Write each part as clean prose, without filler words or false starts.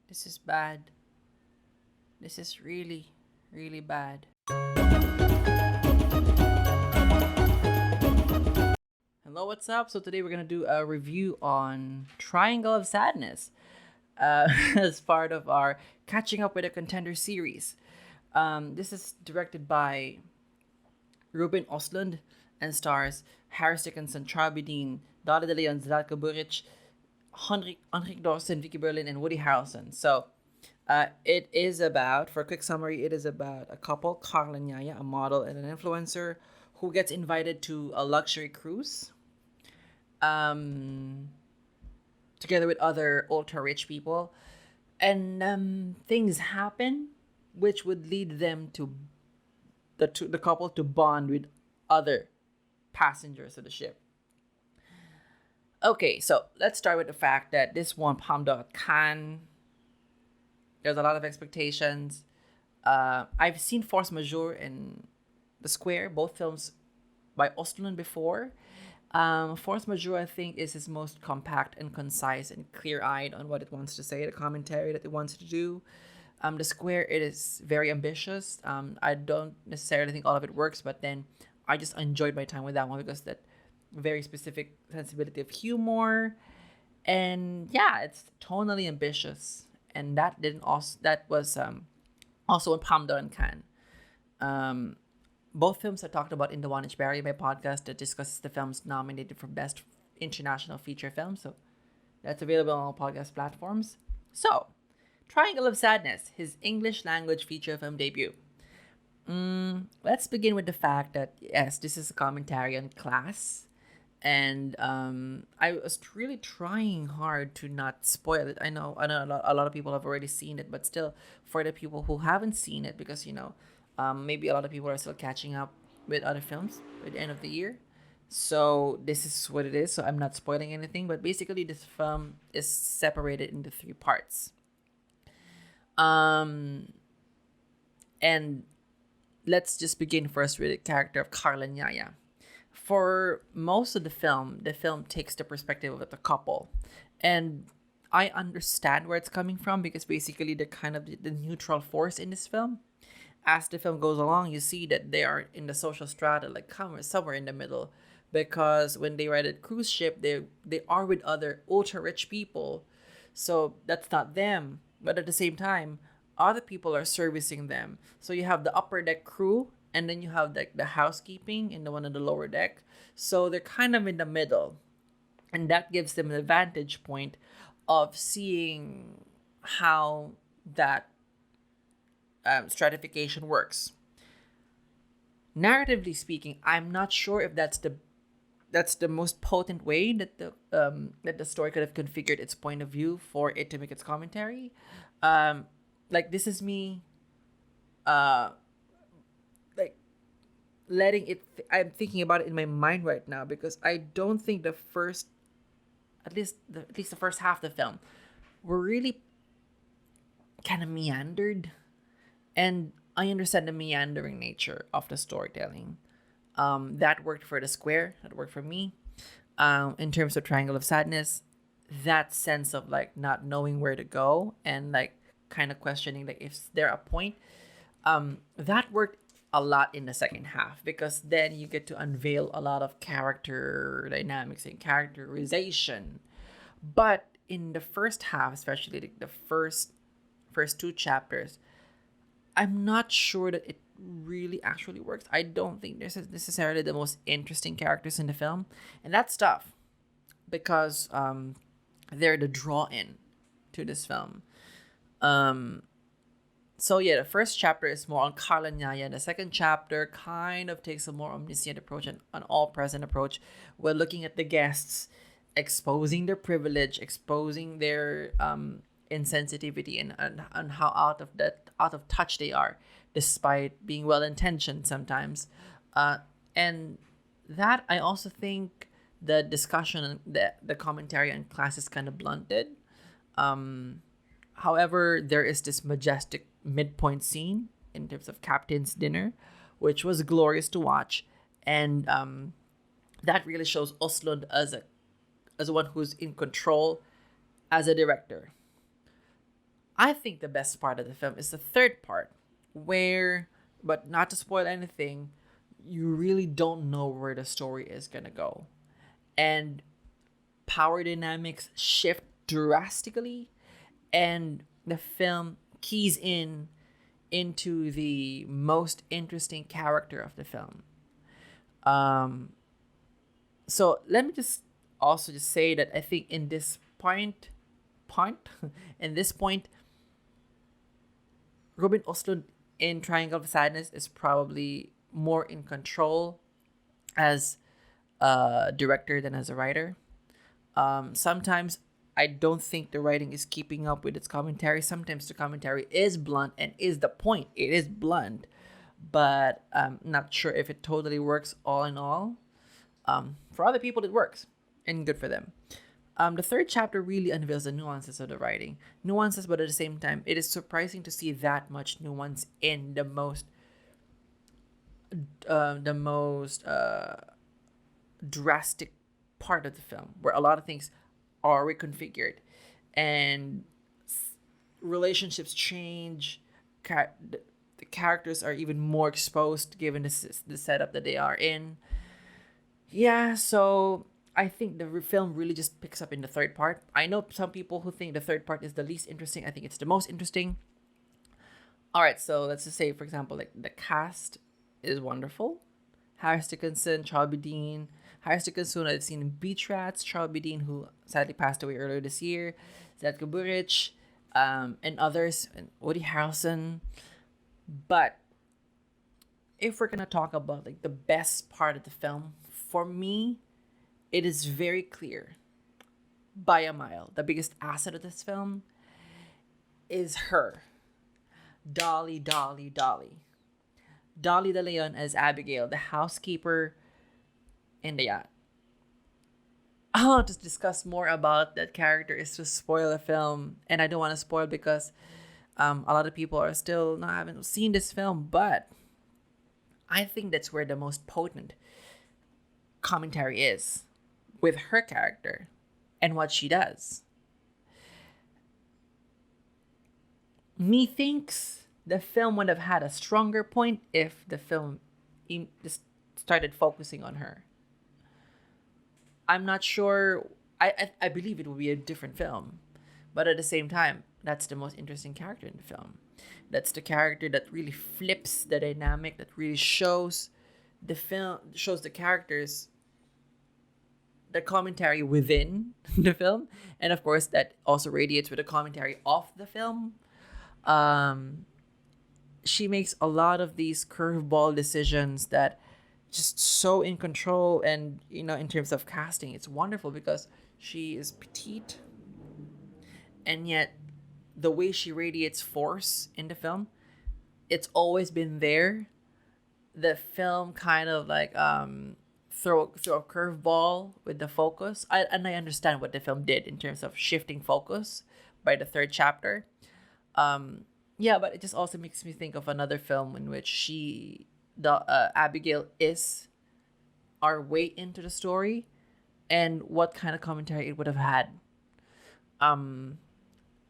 This is bad. This is really, really bad. Hello, what's up? So today we're gonna do a review on Triangle of Sadness, as part of our catching up with a Contender series. This is directed by Ruben Östlund and stars Dickinson, Charlbi, Dolly, Zlatko, Burić, Henrik Dorsen, Vicky Berlin, and Woody Harrelson. So, it is about, for a quick summary, it is about a couple, Carl and Yaya, a model and an influencer, who gets invited to a luxury cruise, um, together with other ultra rich people, and things happen, which would lead them to the couple to bond with other passengers of the ship. Okay, so let's start with the fact that this won Palme d'Or at Cannes. There's a lot of expectations. I've seen Force Majeure and The Square, both films by Östlund before. Force Majeure, I think, is his most compact and concise and clear-eyed on what it wants to say, the commentary that it wants to do. The Square, it is very ambitious. I don't necessarily think all of it works, but then I just enjoyed my time with that one because that very specific sensibility of humor, and yeah, it's tonally ambitious, and that was also in Palme d'Or and Cannes. Both films I talked about in the One Inch Barrier, my podcast that discusses the films nominated for Best International Feature Film. So that's available on all podcast platforms. So, Triangle of Sadness, his English language feature film debut. Let's begin with the fact that, yes, this is a commentary on class. And I was really trying hard to not spoil it. I know a lot of people have already seen it, but still, for the people who haven't seen it, because maybe a lot of people are still catching up with other films at the end of the year. So this is what it is. So I'm not spoiling anything, but basically this film is separated into three parts. And let's just begin first with the character of Carl and Yaya. For most of the film takes the perspective of the couple. And I understand where it's coming from because basically they're kind of the neutral force in this film. As the film goes along, you see that they are in the social strata, like somewhere in the middle. Because when they ride a cruise ship, they are with other ultra rich people. So that's not them. But at the same time, other people are servicing them. So you have the upper deck crew, and then you have the housekeeping in the one on the lower deck. So they're kind of in the middle. And that gives them an vantage point of seeing how that stratification works. Narratively speaking, I'm not sure if that's the most potent way that the story could have configured its point of view for it to make its commentary. Like, this is me like letting it I'm thinking about it in my mind right now because I don't think the first at least the first half of the film were really kind of meandered, and I understand the meandering nature of the storytelling. That worked for The Square, that worked for me. In terms of Triangle of Sadness, that sense of like not knowing where to go and like kind of questioning like is there a point, that worked a lot in the second half because then you get to unveil a lot of character dynamics and characterization. But in the first half, especially the first two chapters, I'm not sure that it really actually works. I don't think this is necessarily the most interesting characters in the film, and that's tough because they're the draw in to this film. So yeah, the first chapter is more on Carl and Yaya. The second chapter kind of takes a more omniscient approach and an all-present approach. We're looking at the guests, exposing their privilege, exposing their insensitivity, and how out of touch they are, despite being well-intentioned sometimes. And that I also think the discussion, the commentary on class is kind of blunted. However, there is this majestic midpoint scene in terms of Captain's Dinner, which was glorious to watch, and that really shows Östlund as one who's in control as a director. I think the best part of the film is the third part, where, but not to spoil anything, you really don't know where the story is gonna go, and power dynamics shift drastically, and the film keys in into the most interesting character of the film. Um, so let me just also just say that I think in this point, in this point, Ruben Östlund in Triangle of Sadness is probably more in control as a director than as a writer. Sometimes I don't think the writing is keeping up with its commentary. Sometimes the commentary is blunt and is the point. It is blunt, but I'm not sure if it totally works all in all. For other people, it works, and good for them. The third chapter really unveils the nuances of the writing. Nuances, but at the same time, it is surprising to see that much nuance in the most drastic part of the film, where a lot of things are reconfigured, and relationships change. The characters are even more exposed given the setup that they are in. Yeah, so I think the film really just picks up in the third part. I know some people who think the third part is the least interesting. I think it's the most interesting. All right, so let's just say, for example, like the cast is wonderful. Harris Dickinson, Charlbi Dean. Harris Dickinson I've seen in Beach Rats. Charlbi Dean, who sadly passed away earlier this year. Zlatko Burić, and others, and Woody Harrelson. But if we're gonna talk about like the best part of the film, for me, it is very clear, by a mile, the biggest asset of this film is her, Dolly, Dolly, Dolly. Dolly De Leon as Abigail, the housekeeper in the yacht. Oh, to discuss more about that character is to spoil the film, and I don't want to spoil because a lot of people are still not haven't seen this film, but I think that's where the most potent commentary is with her character and what she does. Methinks the film would have had a stronger point if the film just started focusing on her. I'm not sure. I believe it will be a different film, but at the same time, that's the most interesting character in the film. That's the character that really flips the dynamic, that really shows the characters, the commentary within the film, and of course that also radiates with the commentary of the film. She makes a lot of these curveball decisions that just so in control, and in terms of casting, it's wonderful because she is petite, and yet the way she radiates force in the film, it's always been there. The film kind of like throw a curveball with the focus. I understand what the film did in terms of shifting focus by the third chapter. Yeah, but it just also makes me think of another film in which Abigail is our way into the story, and what kind of commentary it would have had.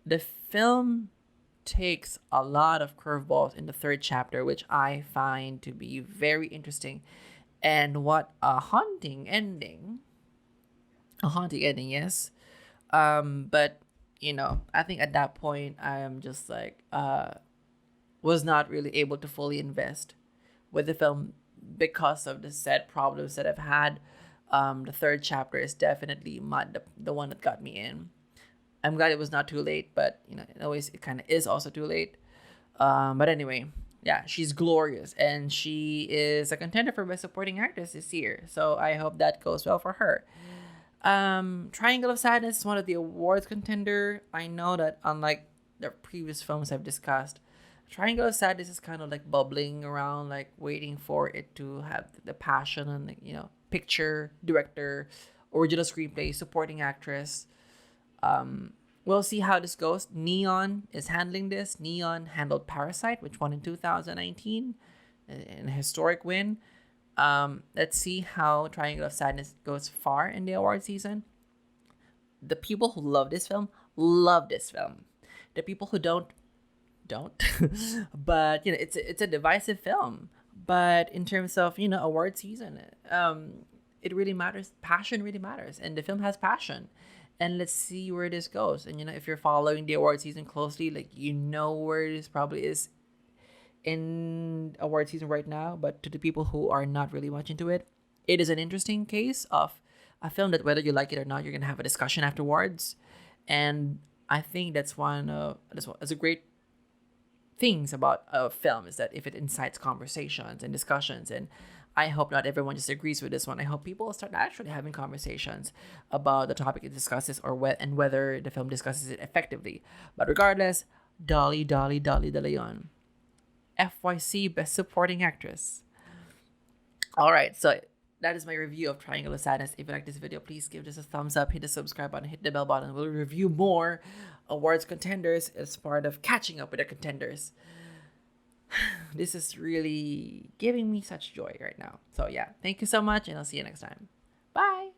The film takes a lot of curveballs in the third chapter, which I find to be very interesting. And what a haunting ending. A haunting ending, yes. But, I think at that point, I am just like, was not really able to fully invest with the film because of the set problems that I've had. The third chapter is definitely the one that got me in. I'm glad it was not too late, but it kind of is also too late. But anyway, yeah, she's glorious, and she is a contender for Best Supporting Actress this year. So I hope that goes well for her. Triangle of Sadness is one of the awards contender. I know that unlike the previous films I've discussed, Triangle of Sadness is kind of like bubbling around, like waiting for it to have the passion and picture, director, original screenplay, supporting actress. We'll see how this goes. Neon is handling this. Neon handled Parasite, which won in 2019, an historic win. Let's see how Triangle of Sadness goes far in the award season. The people who love this film love this film. The people who don't. But it's a divisive film. But in terms of award season, it really matters. Passion really matters, and the film has passion. And let's see where this goes. And if you're following the award season closely, like where this probably is in award season right now. But to the people who are not really much into it, it is an interesting case of a film that whether you like it or not, you're gonna have a discussion afterwards. And I think that's a great things about a film is that if it incites conversations and discussions. And I hope not everyone just agrees with this one. I hope people start actually having conversations about the topic it discusses and whether the film discusses it effectively. But regardless, Dolly De Leon, FYC Best Supporting Actress. All right, so that is my review of Triangle of Sadness. If you like this video, please give this a thumbs up, hit the subscribe button, hit the bell button. We'll review more awards contenders as part of catching up with the contenders. This is really giving me such joy right now. So yeah, thank you so much, and I'll see you next time. Bye.